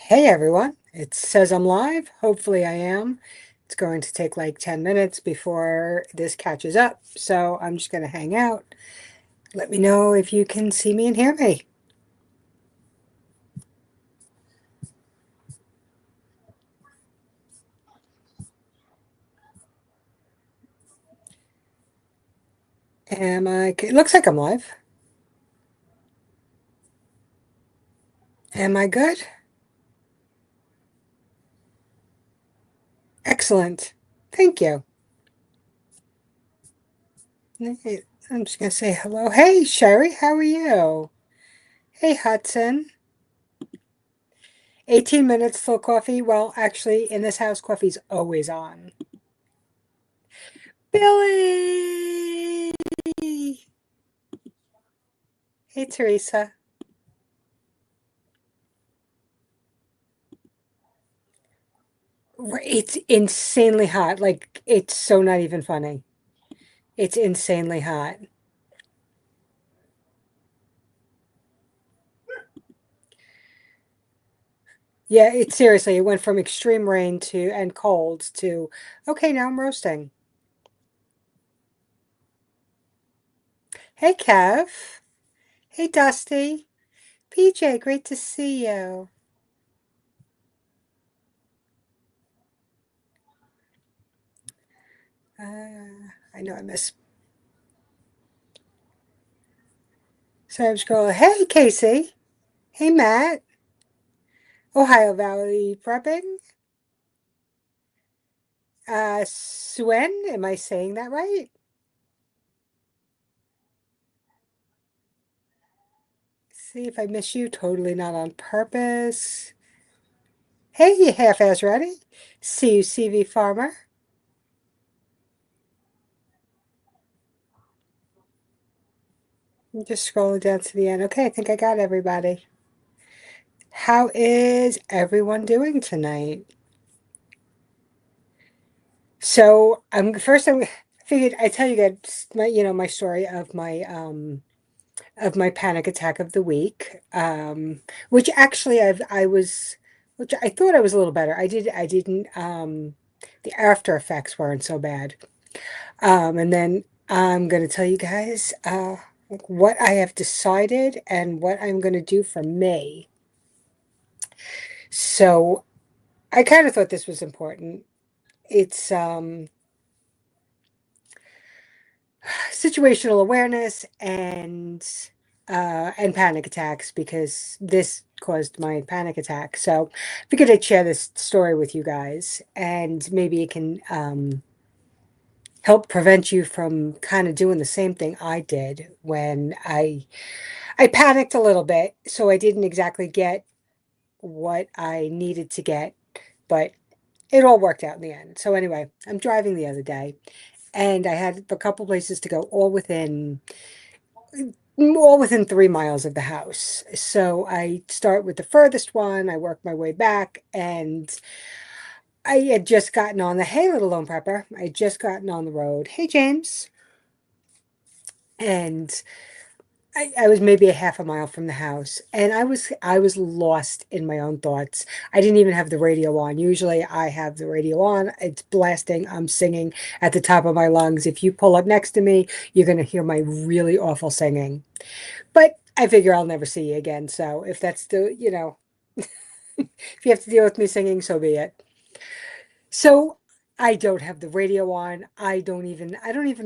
Hey everyone, it says I'm live. Hopefully I am. It's going to take like 10 minutes before this catches up. So I'm just going to hang out. Let me know if you can see me and hear me. It looks like I'm live. Am I good? Excellent. Thank you. Hey, I'm just going to say hello. Hey Sherry, how are you? Hey Hudson. 18 minutes till coffee. Well, actually, in this house, coffee's always on. Billy! Hey Teresa. It's insanely hot. Like, it's so not even funny. It's insanely hot. Yeah, it seriously, it went from extreme rain to and cold to okay, now I'm roasting. Hey, Kev. Hey, Dusty. PJ, great to see you. I know I miss. So I'm scrolling. Hey, Casey. Hey, Matt. Ohio Valley prepping. Swen, am I saying that right? See if I miss you. Totally not on purpose. Hey, you half-ass ready? See you, CV Farmer. I'm just scrolling down to the end. Okay, I think I got everybody. How is everyone doing tonight? So I'm first. I figured I tell you guys my story of my panic attack of the week. Which actually which I thought I was a little better. I didn't the after effects weren't so bad. And then I'm going to tell you guys like what I have decided and what I'm going to do for May. So I kind of thought this was important. It's situational awareness and panic attacks because this caused my panic attack. So I figured I'd share this story with you guys and maybe it can help prevent you from kind of doing the same thing I did when I panicked a little bit, so I didn't exactly get what I needed to get, but it all worked out in the end. So anyway, I'm driving the other day and I had a couple places to go all within 3 miles of the house. So I start with the furthest one, I work my way back, and I had just gotten on the hey little lone prepper. I had just gotten on the road. Hey James. And I was maybe a half a mile from the house and I was lost in my own thoughts. I didn't even have the radio on. Usually I have the radio on. It's blasting. I'm singing at the top of my lungs. If you pull up next to me, you're going to hear my really awful singing. But I figure I'll never see you again. So if that's if you have to deal with me singing, so be it. So I don't have the radio on. I don't even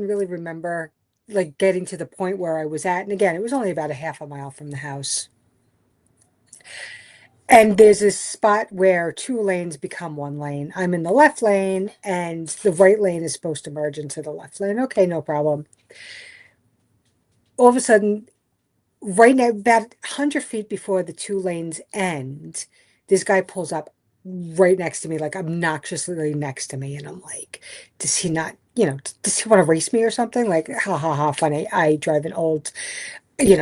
really remember like getting to the point where I was at. And again, it was only about a half a mile from the house. And there's this spot where two lanes become one lane. I'm in the left lane and the right lane is supposed to merge into the left lane. Okay, no problem. All of a sudden, right now, about 100 feet before the two lanes end, this guy pulls up right next to me, like obnoxiously next to me. And I'm like, does he not, does he want to race me or something? Like, ha ha ha, funny. I drive an old,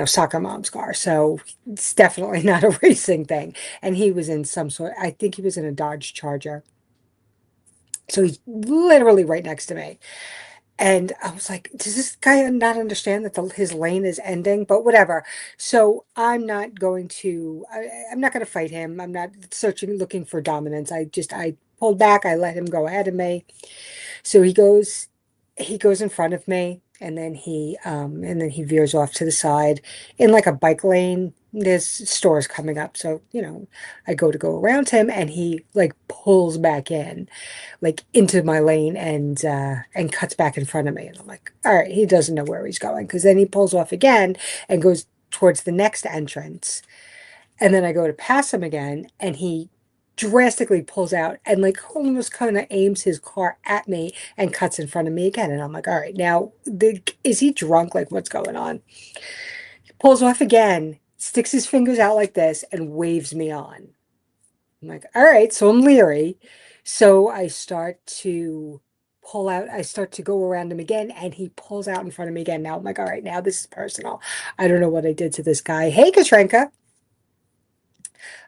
soccer mom's car. So it's definitely not a racing thing. And he was in some sort, I think he was in a Dodge Charger. So he's literally right next to me. And I was like, does this guy not understand that his lane is ending? But whatever. So I'm not going to fight him. I'm not looking for dominance. I pulled back. I let him go ahead of me. So he goes in front of me, and then he veers off to the side in like a bike lane. There's stores coming up. So, I go to go around him, and he like pulls back in, like into my lane, and cuts back in front of me. And I'm like, all right, he doesn't know where he's going, because then he pulls off again and goes towards the next entrance. And then I go to pass him again, and he drastically pulls out and like almost kind of aims his car at me and cuts in front of me again. And I'm like, all right, now is he drunk? Like, what's going on? He pulls off again, sticks his fingers out like this, and waves me on. I'm like, all right, so I'm leery. So I start to go around him again, and he pulls out in front of me again. Now I'm like, all right, now this is personal. I don't know what I did to this guy. Hey, Katrenka.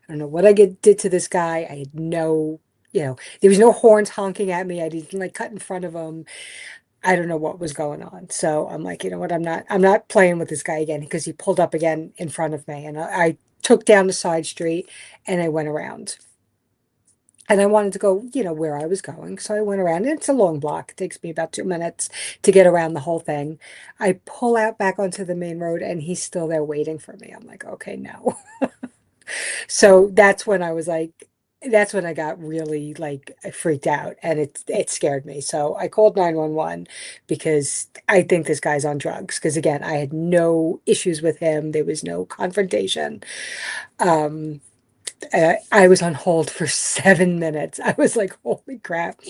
I don't know what did to this guy. I had there was no horns honking at me. I didn't like cut in front of him. I don't know what was going on. So I'm like, you know what? I'm not playing with this guy again, because he pulled up again in front of me, and I took down the side street, and I went around. And I wanted to go, where I was going. So I went around. And it's a long block. It takes me about 2 minutes to get around the whole thing. I pull out back onto the main road, and he's still there waiting for me. I'm like, okay, no. So that's when I got really like freaked out, and it scared me. So I called 911, because I think this guy's on drugs. Because again, I had no issues with him. There was no confrontation. Um, I was on hold for 7 minutes. I was like, holy crap.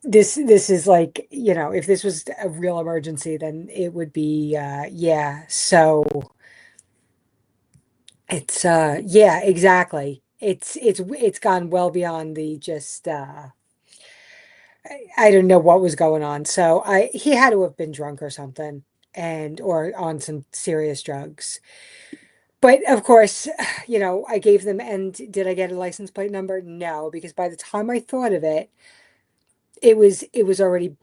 This is like, if this was a real emergency, then it would be, yeah. So yeah, exactly. It's gone well beyond the just, I don't know what was going on. So he had to have been drunk or something, or on some serious drugs. But of course, I gave them, and did I get a license plate number? No, because by the time I thought of it, it was already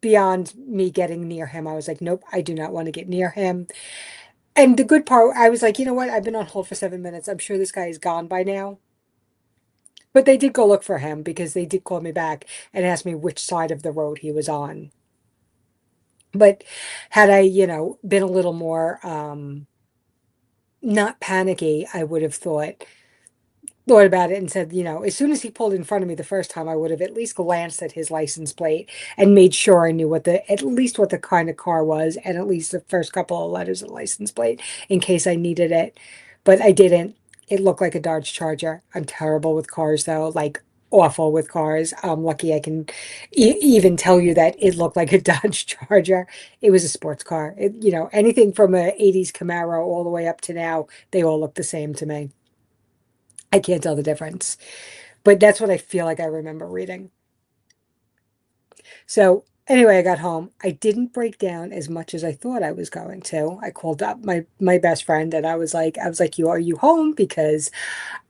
beyond me getting near him. I was like, nope, I do not want to get near him. And the good part, I was like, you know what? I've been on hold for 7 minutes. I'm sure this guy is gone by now. But they did go look for him, because they did call me back and ask me which side of the road he was on. But had I, been a little more not panicky, I would have thought about it and said, as soon as he pulled in front of me the first time, I would have at least glanced at his license plate and made sure I knew at least what the kind of car was, and at least the first couple of letters of the license plate, in case I needed it. But I didn't. It looked like a Dodge Charger. I'm terrible with cars, though, like awful with cars. I'm lucky I can even tell you that it looked like a Dodge Charger. It was a sports car. Anything from a 80s Camaro all the way up to now, they all look the same to me. I can't tell the difference. But that's what I feel like I remember reading. So anyway, I got home. I didn't break down as much as I thought I was going to. I called up my best friend, and I was like, are you home? Because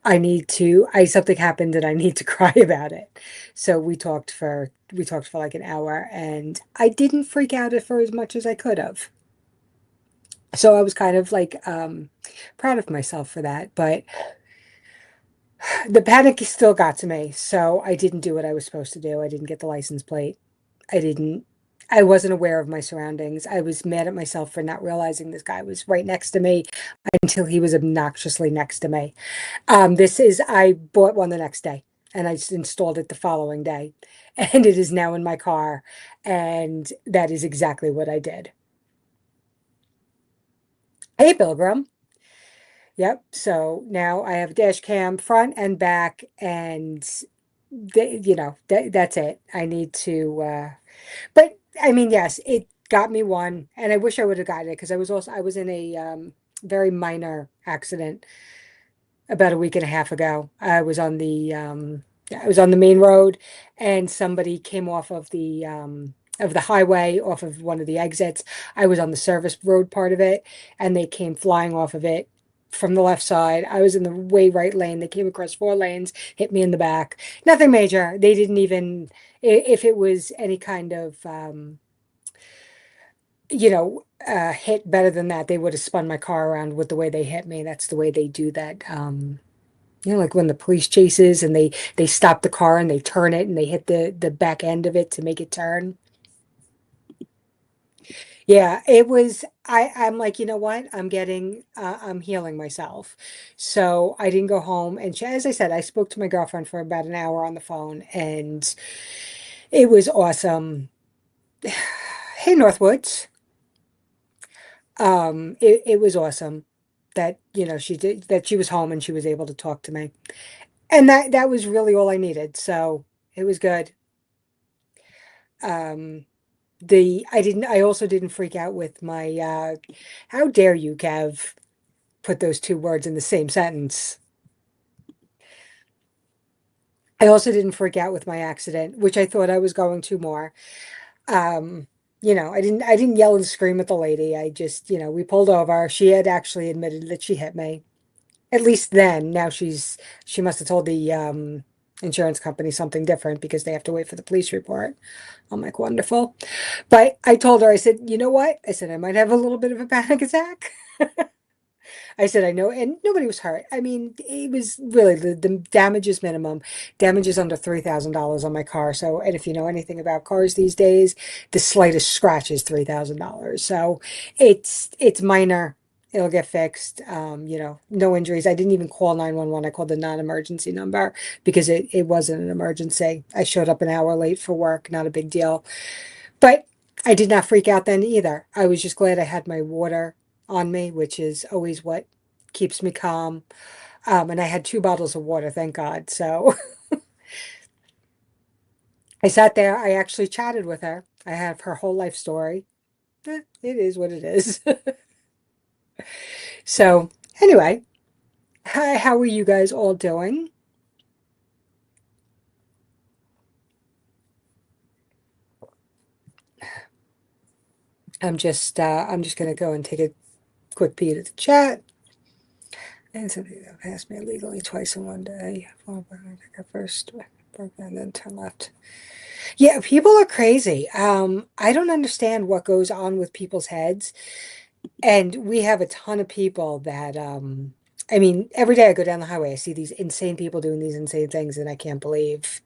something happened, and I need to cry about it. So we talked for like an hour, and I didn't freak out for as much as I could have. So I was kind of like proud of myself for that. But the panic still got to me, so I didn't do what I was supposed to do. I didn't get the license plate. I didn't. I wasn't aware of my surroundings. I was mad at myself for not realizing this guy was right next to me until he was obnoxiously next to me. I bought one the next day, and I just installed it the following day, and it is now in my car, and that is exactly what I did. Hey, Pilgrim. Yep. So now I have a dash cam front and back, and that's it. I need to, but I mean, yes, it got me one, and I wish I would have gotten it, because I was in a very minor accident about a week and a half ago. I was on the main road, and somebody came off of the highway, off of one of the exits. I was on the service road part of it, and they came flying off of it from the left side. I was in the way right lane. They came across 4 lanes, hit me in the back. Nothing major. They didn't even, if it was any kind of hit better than that, they would have spun my car around with the way they hit me. That's the way they do that. Like when the police chases and they stop the car and they turn it and they hit the back end of it to make it turn. Yeah, it was I'm like, you know what? I'm healing myself. So I didn't go home and as I said, I spoke to my girlfriend for about an hour on the phone and it was awesome. Hey, Northwoods. It was awesome that, she was home and she was able to talk to me. And that was really all I needed. So it was good. Um, I also didn't freak out with my, how dare you, Kev, put those two words in the same sentence. I also didn't freak out with my accident, which I thought I was going to more. Um, I didn't yell and scream at the lady. I just, we pulled over. She had actually admitted that she hit me. At least then. Now she must have told the insurance company something different because they have to wait for the police report. I'm like, wonderful. But I told her, I said, you know what? I said, I might have a little bit of a panic attack. I said, I know, and nobody was hurt. I mean, it was really the damage is minimum. Damage is under $3,000 on my car. So, and if you know anything about cars these days, the slightest scratch is $3,000. So it's minor. It'll get fixed. No injuries. I didn't even call 911. I called the non-emergency number because it wasn't an emergency. I showed up an hour late for work, not a big deal. But I did not freak out then either. I was just glad I had my water on me, which is always what keeps me calm. And I had two bottles of water, thank God. So I sat there. I actually chatted with her. I have her whole life story. It is what it is. So anyway, hi, how are you guys all doing? I'm just gonna go and take a quick peek at the chat. And somebody that passed me illegally twice in one day. First and then turn left. Yeah, people are crazy. I don't understand what goes on with people's heads. And we have a ton of people that, I mean, every day I go down the highway, I see these insane people doing these insane things, and I can't believe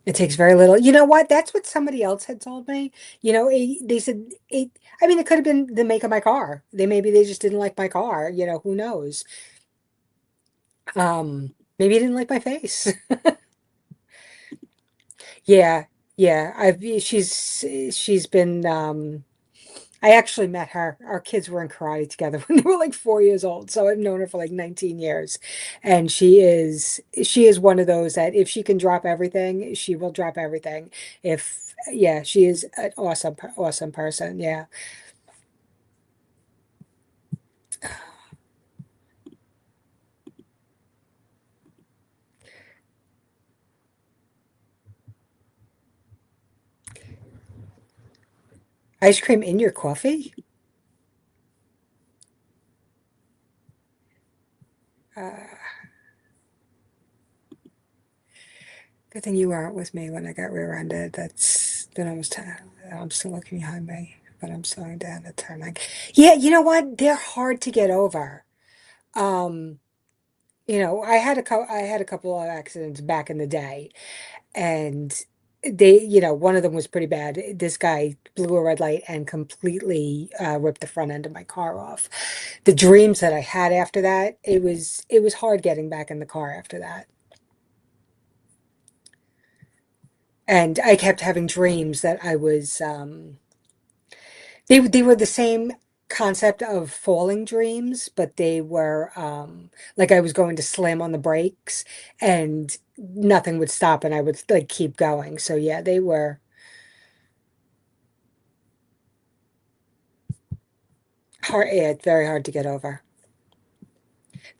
it takes very little. You know what? That's what somebody else had told me. They said I mean, it could have been the make of my car. Maybe they just didn't like my car. Who knows? Maybe he didn't like my face. Yeah, yeah. She's been I actually met her. Our kids were in karate together when they were like 4 years old. So I've known her for like 19 years. And she is one of those that if she can drop everything, she will drop everything. Yeah, she is an awesome person. Yeah. Ice cream in your coffee? Uh, Good thing you weren't with me when I got rear-ended. That's been almost 10. I'm still looking behind me, but I'm slowing down the turning. Yeah, you know what? They're hard to get over. Um, I had a couple of accidents back in the day, and one of them was pretty bad. This guy blew a red light and completely ripped the front end of my car off. The dreams that I had after that, it was hard getting back in the car after that. And I kept having dreams that I was they were the same concept of falling dreams, but they were like I was going to slam on the brakes and nothing would stop and I would like keep going. So yeah, they were hard, yeah, it's very hard to get over.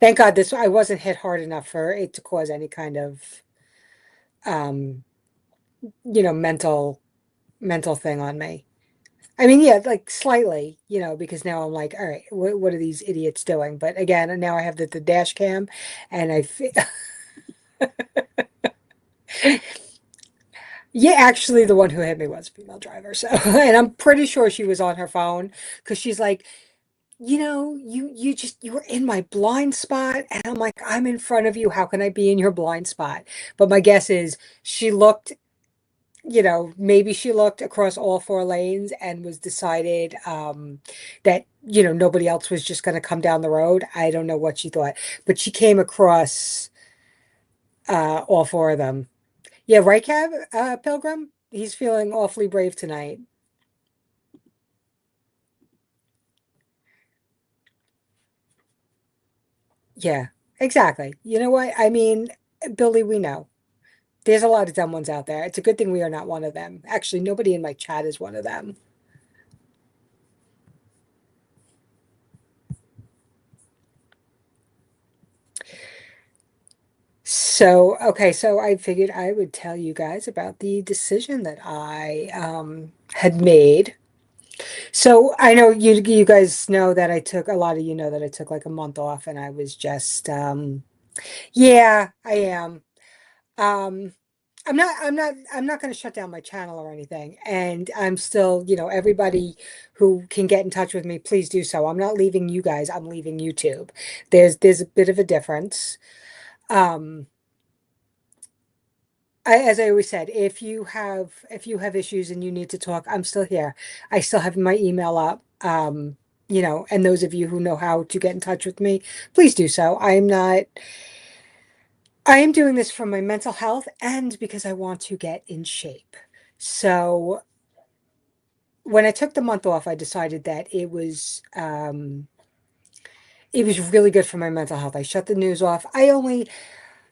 Thank God this I wasn't hit hard enough for it to cause any kind of um, mental thing on me. I mean, yeah, like slightly, because now I'm like, all right, what are these idiots doing? But again, now I have the dash cam, and Yeah, actually, the one who hit me was a female driver. So, and I'm pretty sure she was on her phone because she's like, you were in my blind spot, and I'm like, I'm in front of you. How can I be in your blind spot? But my guess is she looked, maybe she looked across all four lanes and was decided that nobody else was just going to come down the road. I don't know what she thought, but she came across all four of them. Yeah, right, Cab, Pilgrim. He's feeling awfully brave tonight. Yeah, exactly. You know what? I mean, Billy, we know there's a lot of dumb ones out there. It's a good thing we are not one of them. Actually, nobody in my chat is one of them. So, okay, so I figured I would tell you guys about the decision that I had made. So I know you guys know that I took a lot of you know that I took like a month off and I was just yeah, I am. Um I'm not going to shut down my channel or anything. And I'm still, everybody who can get in touch with me, please do so. I'm not leaving you guys, I'm leaving YouTube. There's a bit of a difference. Um as I always said, if you have issues and you need to talk, I'm still here. I still have my email up. And those of you who know how to get in touch with me, please do so. I am doing this for my mental health and because I want to get in shape. So when I took the month off, I decided that it was really good for my mental health. I shut the news off. I only,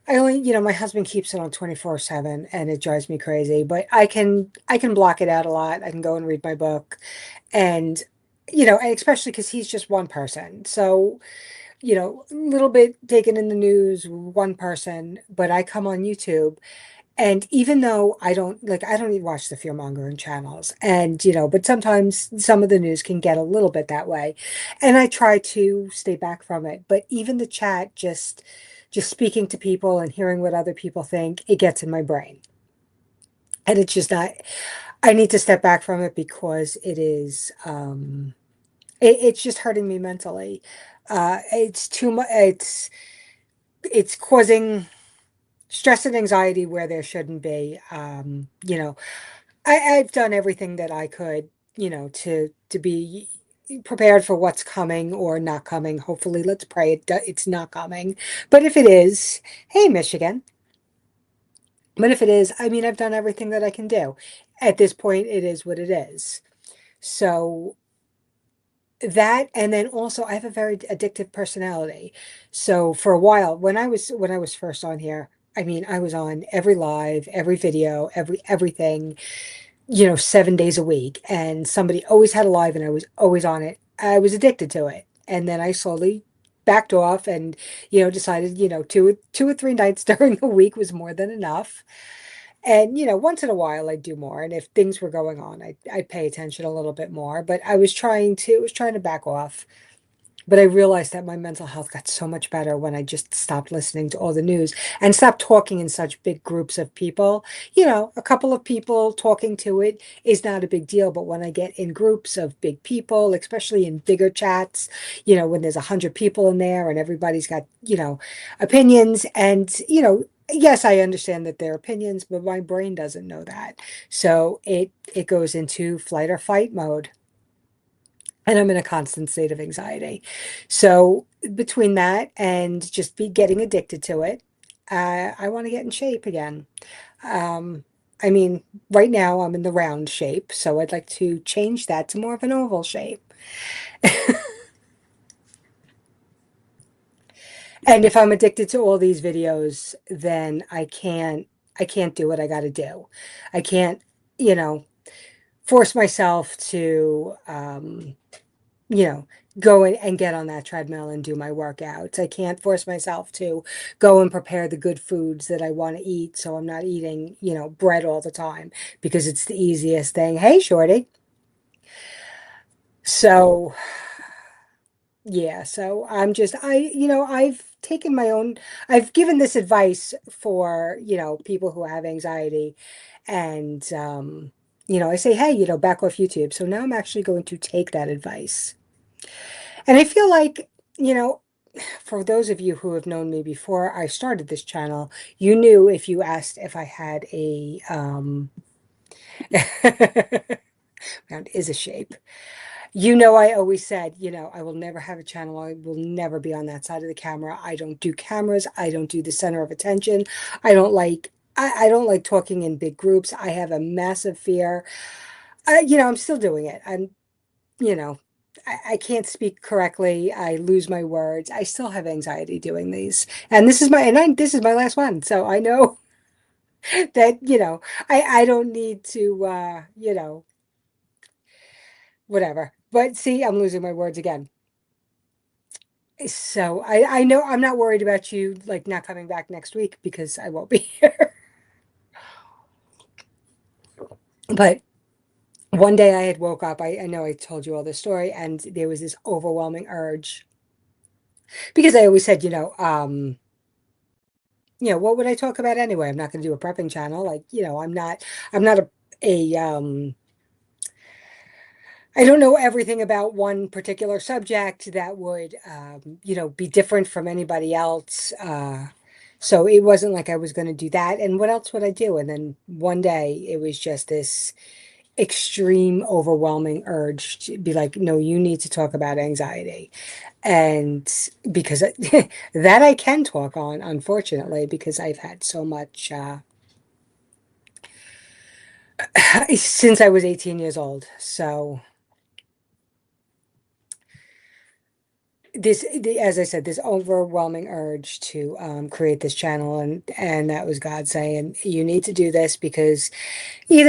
my husband keeps it on 24/7 and it drives me crazy, but I can block it out a lot. I can go and read my book and and especially because he's just one person. So, a little bit taken in the news, one person, but I come on YouTube. And even though I don't even watch the fear mongering channels, and but sometimes some of the news can get a little bit that way, and I try to stay back from it. But even the chat, just speaking to people and hearing what other people think, it gets in my brain, and it's just not. I need to step back from it because it's just hurting me mentally. It's too much. It's causing stress and anxiety where there shouldn't be. I've done everything that I could, to be prepared for what's coming or not coming. Hopefully, let's pray it's not coming. But if it is, hey, Michigan. But if it is, I mean, I've done everything that I can do. At this point, it is what it is. So that, and then also I have a very addictive personality. So for a while, when I was first on here, I mean, I was on every live, every video, everything 7 days a week, and somebody always had a live and I was always on it. I was addicted to it. And then I slowly backed off and, decided, two or three nights during the week was more than enough. And, once in a while I'd do more. And if things were going on, I'd pay attention a little bit more. But I was trying to back off. But I realized that my mental health got so much better when I just stopped listening to all the news and stopped talking in such big groups of people. A couple of people talking to it is not a big deal. But when I get in groups of big people, especially in bigger chats, when there's 100 people in there and everybody's got, opinions and, yes, I understand that they're opinions, but my brain doesn't know that. So it goes into flight or fight mode and I'm in a constant state of anxiety. So between that and just be getting addicted to it, I want to get in shape again. Um, I mean, right now I'm in the round shape, so I'd like to change that to more of an oval shape. And if I'm addicted to all these videos, then I can't do what I got to do. I can't, you know, force myself to you know, go and get on that treadmill and do my workouts. I can't force myself to go and prepare the good foods that I want to eat. So I'm not eating, bread all the time because it's the easiest thing. Hey, Shorty. So Yeah, so I've taken my own, I've given this advice for, people who have anxiety and, I say, hey, back off YouTube. So now I'm actually going to take that advice. And I feel like, you know, for those of you who have known me before I started this channel, you knew if you asked if I had a, round is a shape. I always said, I will never have a channel. I will never be on that side of the camera. I don't do cameras. I don't do the center of attention. I don't like, I don't like talking in big groups. I have a massive fear. I'm still doing it. You know, I can't speak correctly. I lose my words. I still have anxiety doing these. And this is my last one. So I know that, I don't need to, whatever. But see, I'm losing my words again. So I know I'm not worried about you like not coming back next week because I won't be here. But one day I had woke up. I know I told you all this story, and there was this overwhelming urge because I always said, what would I talk about anyway? I'm not going to do a prepping channel. Like, I'm not a I don't know everything about one particular subject that would, be different from anybody else. So it wasn't like I was going to do that. And what else would I do? And then one day it was just this extreme, overwhelming urge to be like, no, you need to talk about anxiety. And because that I can talk on, unfortunately, because I've had so much since I was 18 years old. So as I said, this overwhelming urge to create this channel, and that was God saying, you need to do this because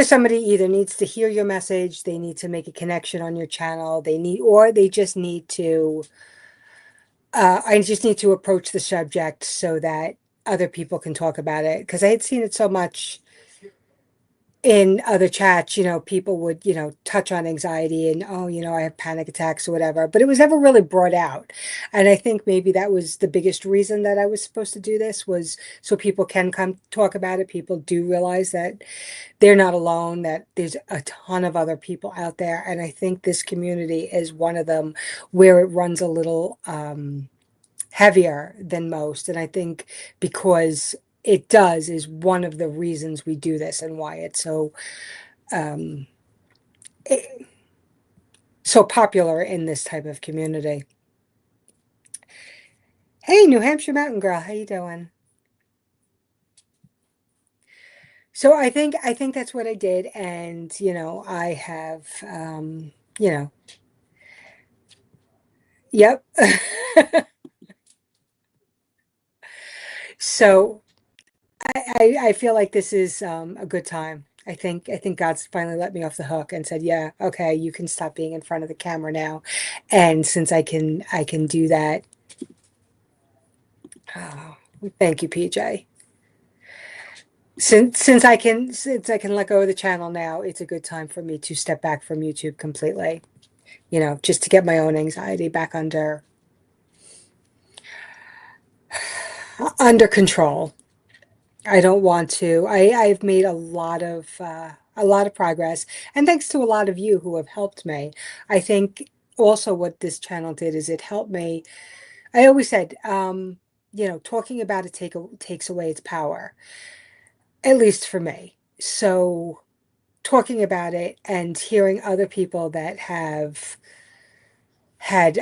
somebody either needs to hear your message, they need to make a connection on your channel, or they just need to, I just need to approach the subject so that other people can talk about it. Because I had seen it so much in other chats, people would, touch on anxiety and, oh, I have panic attacks or whatever, but it was never really brought out. And I think maybe that was the biggest reason that I was supposed to do this, was so people can come talk about it. People do realize that they're not alone, that there's a ton of other people out there. And I think this community is one of them where it runs a little, heavier than most. And I think because it does is one of the reasons we do this and why it's um, it, so popular in this type of community. Hey, New Hampshire Mountain Girl, how you doing? So I think that's what I did, and I have yep. So I feel like this is a good time. I think God's finally let me off the hook and said, "Yeah, okay, you can stop being in front of the camera now." And since I can do that, oh, thank you, PJ. Since I can let go of the channel now, it's a good time for me to step back from YouTube completely. Just to get my own anxiety back under control. I don't want to. I've made a lot of progress, and thanks to a lot of you who have helped me. I think also what this channel did is it helped me. I always said, talking about it takes away its power, at least for me. So talking about it and hearing other people that have had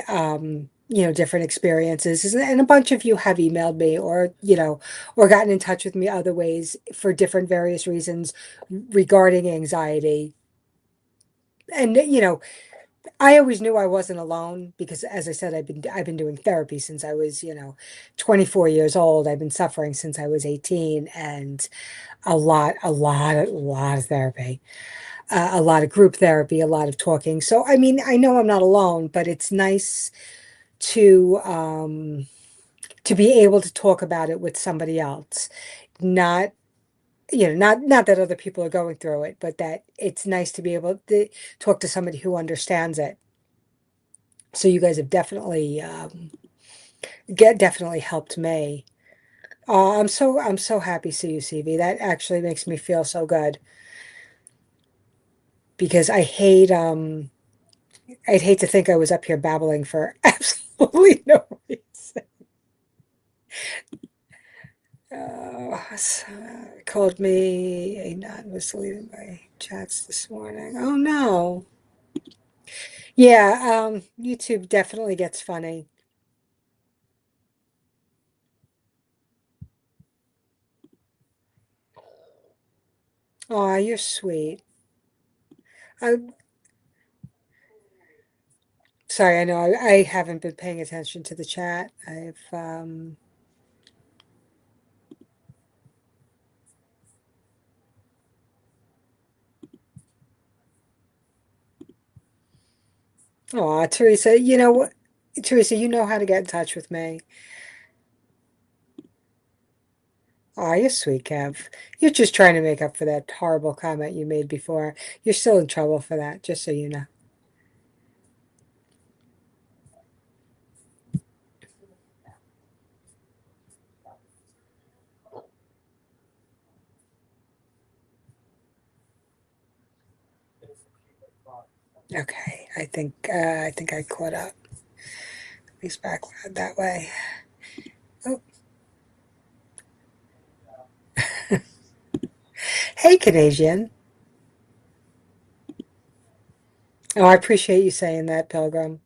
different experiences, and a bunch of you have emailed me or gotten in touch with me other ways for different various reasons regarding anxiety. And I always knew I wasn't alone because, as I said, I've been doing therapy since I was 24 years old. I've been suffering since I was 18, and a lot of therapy, a lot of group therapy, a lot of talking. So I mean, I know I'm not alone, but it's nice to be able to talk about it with somebody else. Not not that other people are going through it, but that it's nice to be able to talk to somebody who understands it. So you guys have definitely get definitely helped me. I'm so happy to see you, CV. That actually makes me feel so good because I'd hate to think I was up here babbling for absolutely no reason. Called me a nun was deleting my chats this morning. Oh no. Yeah, YouTube definitely gets funny. Oh, you're sweet. I'm sorry, I know I haven't been paying attention to the chat. Oh, Teresa, you know what? Teresa, you know how to get in touch with me. Oh, you're sweet, Kev. You're just trying to make up for that horrible comment you made before. You're still in trouble for that, just so you know. Okay, I think I caught up. He's back that way. Oh, hey, Canadian. Oh, I appreciate you saying that, Pilgrim.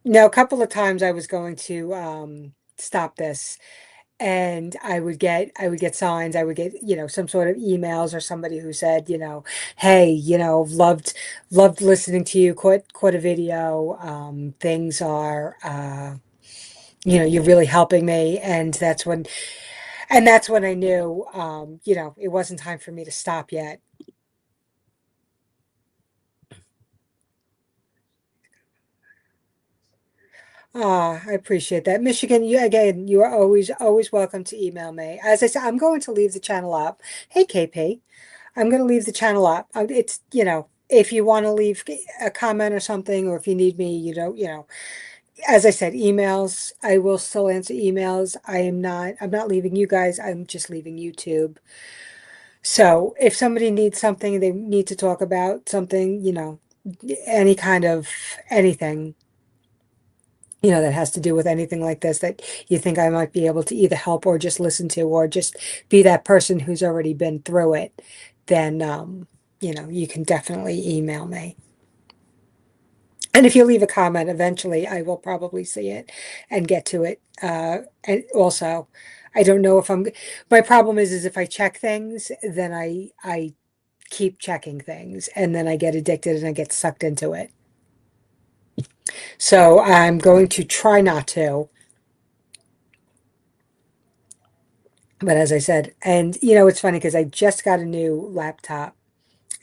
Now, a couple of times I was going to stop this, and I would get signs, I would get, some sort of emails or somebody who said, hey, loved listening to you, caught a video. Things are you're really helping me, and that's when I knew it wasn't time for me to stop yet. Ah, I appreciate that. Michigan, you are always welcome to email me. As I said, I'm going to leave the channel up. Hey, KP, I'm going to leave the channel up. It's, if you want to leave a comment or something, or if you need me, as I said, emails, I will still answer emails. I'm not leaving you guys. I'm just leaving YouTube. So if somebody needs something, they need to talk about something, any kind of anything, that has to do with anything like this that you think I might be able to either help or just listen to or just be that person who's already been through it, then you can definitely email me. And if you leave a comment, eventually I will probably see it and get to it. And also, I don't know if my problem is if I check things, then I keep checking things and then I get addicted and I get sucked into it. So I'm going to try not to. But as I said, and it's funny because I just got a new laptop,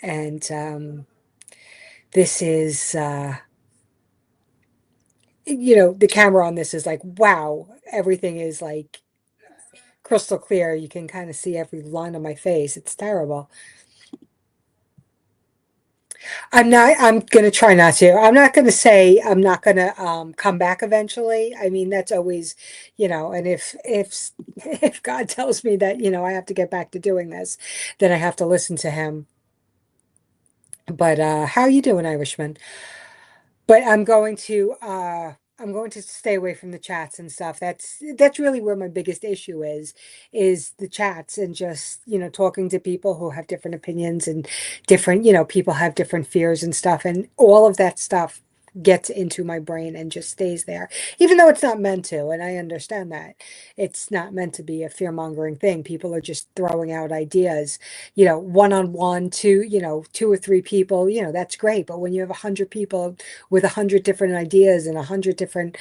and this is, the camera on this is like, wow, everything is like crystal clear. You can kind of see every line on my face. It's terrible. I'm going to try not to. I'm not going to say I'm not going to come back eventually. I mean, that's always, and if God tells me that, I have to get back to doing this, then I have to listen to him. But how are you doing, Irishman? But I'm going to stay away from the chats and stuff. That's really where my biggest issue is the chats and just, talking to people who have different opinions and different, people have different fears and stuff, and all of that stuff gets into my brain and just stays there, even though it's not meant to. And I understand that it's not meant to be a fear-mongering thing. People are just throwing out ideas, one-on-one, two or three people, that's great. But when you have 100 people with 100 different ideas and 100 different,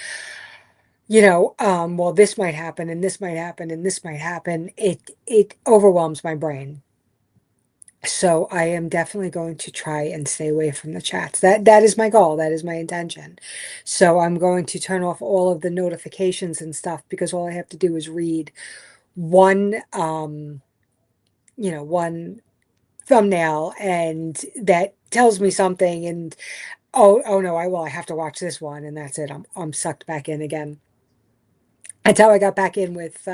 well, this might happen and this might happen and this might happen, it overwhelms my brain. So I am definitely going to try and stay away from the chats. That is my goal. That is my intention. So I'm going to turn off all of the notifications and stuff because all I have to do is read one one thumbnail and that tells me something, and Oh no, I will. I have to watch this one, and that's it. I'm sucked back in again. That's how I got back in with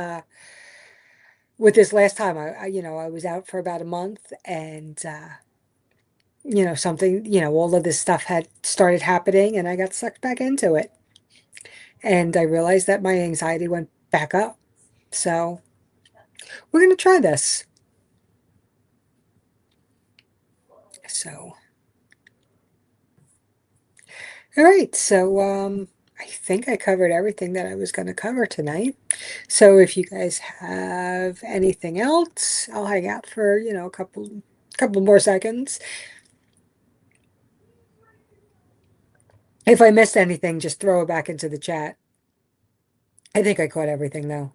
this last time. I was out for about a month, and something, all of this stuff had started happening, and I got sucked back into it. And I realized that my anxiety went back up. So we're going to try this. So, all right. So, I think I covered everything that I was going to cover tonight. So if you guys have anything else, I'll hang out for, a couple more seconds. If I missed anything, just throw it back into the chat. I think I caught everything though.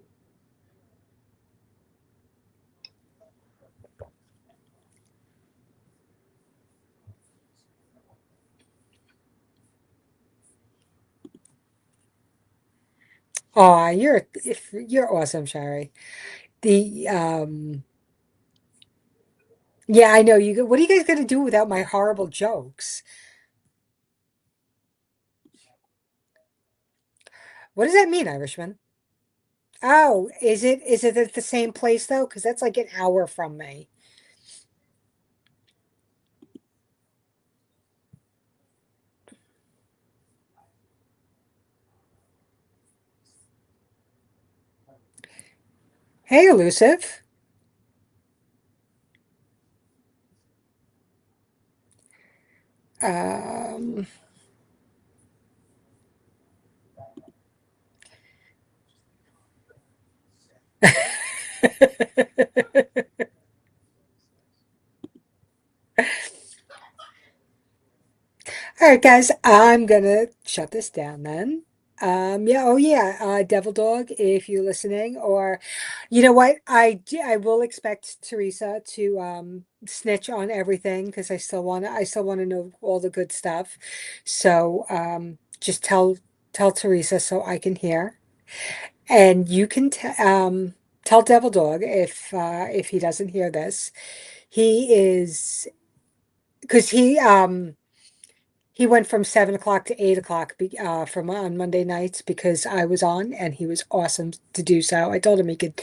Aw, you're awesome, Shari. The Yeah, I know you. What are you guys gonna do without my horrible jokes? What does that mean, Irishman? Oh, is it at the same place though? Because that's like an hour from me. Hey, elusive. Um, All right, guys, I'm gonna shut this down then. Yeah, oh yeah, Devil Dog, if you're listening, or you know what, I will expect Teresa to snitch on everything because I still want to know all the good stuff. So just tell Teresa so I can hear, and you can tell Devil Dog if he doesn't hear this, he is because he went from 7 o'clock to 8 o'clock from on Monday nights because I was on, and he was awesome to do so. I told him he could,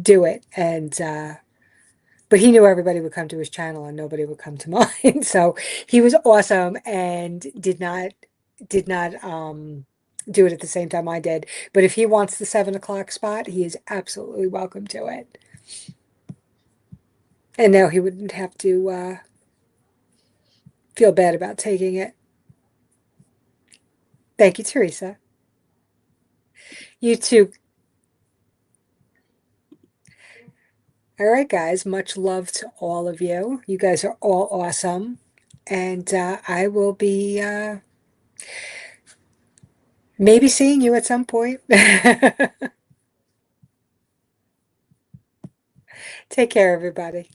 do it, and but he knew everybody would come to his channel and nobody would come to mine. So he was awesome and did not do it at the same time I did. But if he wants the 7 o'clock spot, he is absolutely welcome to it. And now he wouldn't have to feel bad about taking it. Thank you, Teresa. You too. All right, guys, much love to all of you. You guys are all awesome. And I will be maybe seeing you at some point. Take care, everybody.